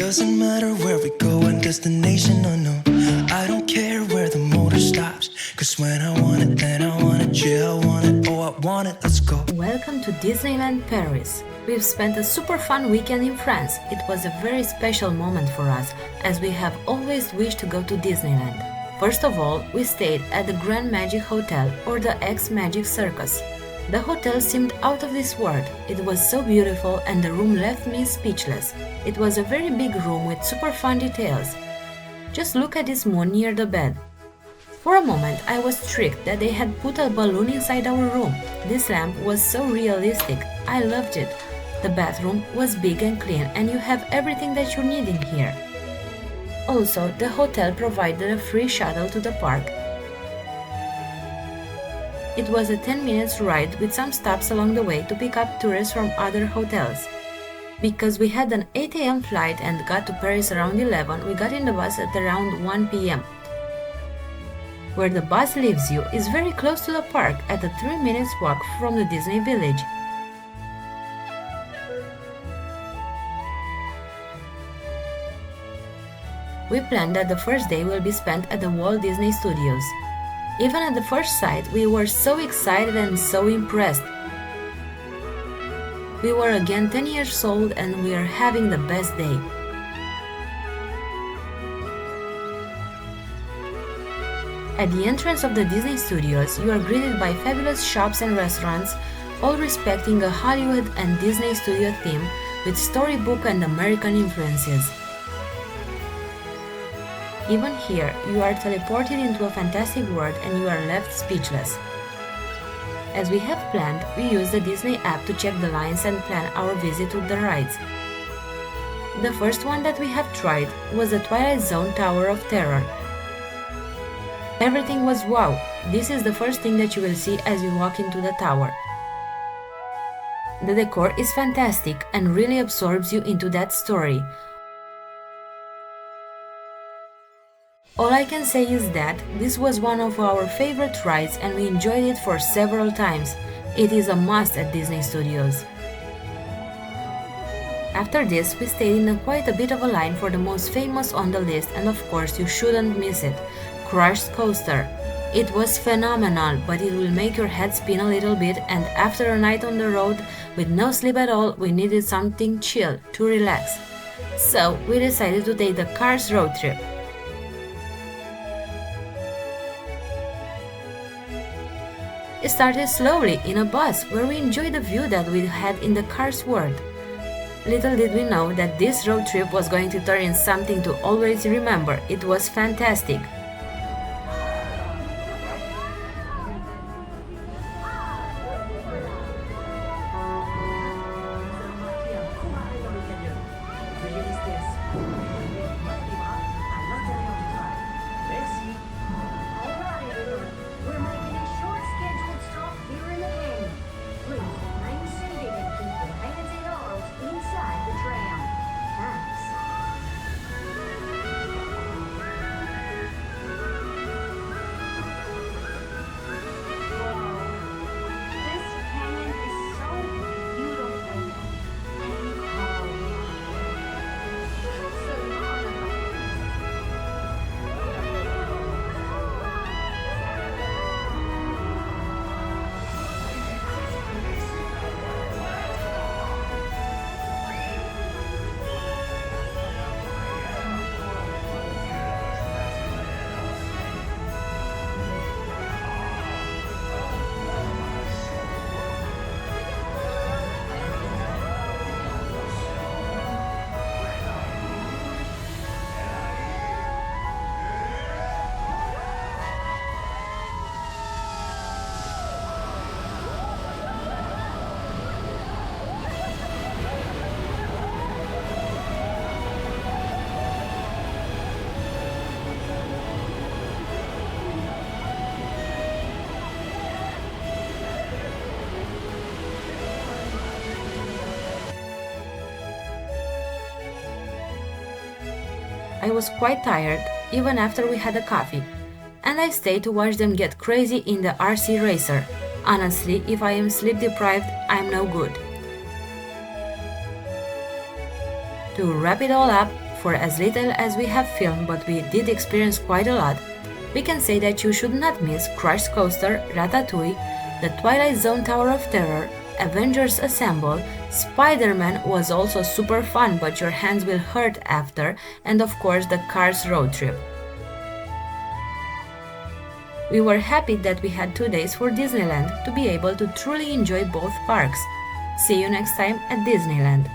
doesn't matter where we go and destination unknown. I don't care where the motor stops, cause when I want it, then I want it, yeah, I want it, oh, I want it, let's go. Welcome to Disneyland Paris. We've spent a super fun weekend in France. It was a very special moment for us, as we have always wished to go to Disneyland. First of all, we stayed at the Grand Magic Hotel, or the X-Magic Circus. The hotel seemed out of this world. It was so beautiful and the room left me speechless. It was a very big room with super fun details. Just look at this moon near the bed. For a moment I was tricked that they had put a balloon inside our room. This lamp was so realistic. I loved it. The bathroom was big and clean, and you have everything that you need in here. Also, the hotel provided a free shuttle to the park. It was a 10 minutes ride with some stops along the way to pick up tourists from other hotels. Because we had an 8 a.m. flight and got to Paris around 11, we got in the bus at around 1 p.m. Where the bus leaves you is very close to the park, at a 3 minutes walk from the Disney village. We planned that the first day will be spent at the Walt Disney Studios. Even at the first sight, we were so excited and so impressed. We were again 10 years old and we are having the best day. At the entrance of the Disney Studios, you are greeted by fabulous shops and restaurants, all respecting a Hollywood and Disney studio theme with storybook and American influences. Even here, you are teleported into a fantastic world and you are left speechless. As we have planned, we used the Disney app to check the lines and plan our visit to the rides. The first one that we have tried was the Twilight Zone Tower of Terror. Everything was wow! This is the first thing that you will see as you walk into the tower. The decor is fantastic and really absorbs you into that story. All I can say is that this was one of our favorite rides and we enjoyed it for several times. It is a must at Disney Studios. After this, we stayed in quite a bit of a line for the most famous on the list, and of course you shouldn't miss it, Crush Coaster. It was phenomenal, but it will make your head spin a little bit, and after a night on the road with no sleep at all, we needed something chill to relax. So we decided to take the Cars road trip. It started slowly in a bus where we enjoyed the view that we had in the Cars world. Little did we know that this road trip was going to turn into something to always remember. It was fantastic. I was quite tired, even after we had a coffee, and I stayed to watch them get crazy in the RC racer. Honestly, if I am sleep deprived, I'm no good. To wrap it all up, for as little as we have filmed, but we did experience quite a lot, we can say that you should not miss Crush Coaster, Ratatouille, the Twilight Zone Tower of Terror, Avengers Assemble, Spider-Man was also super fun but your hands will hurt after, and of course the Cars road trip. We were happy that we had 2 days for Disneyland to be able to truly enjoy both parks. See you next time at Disneyland.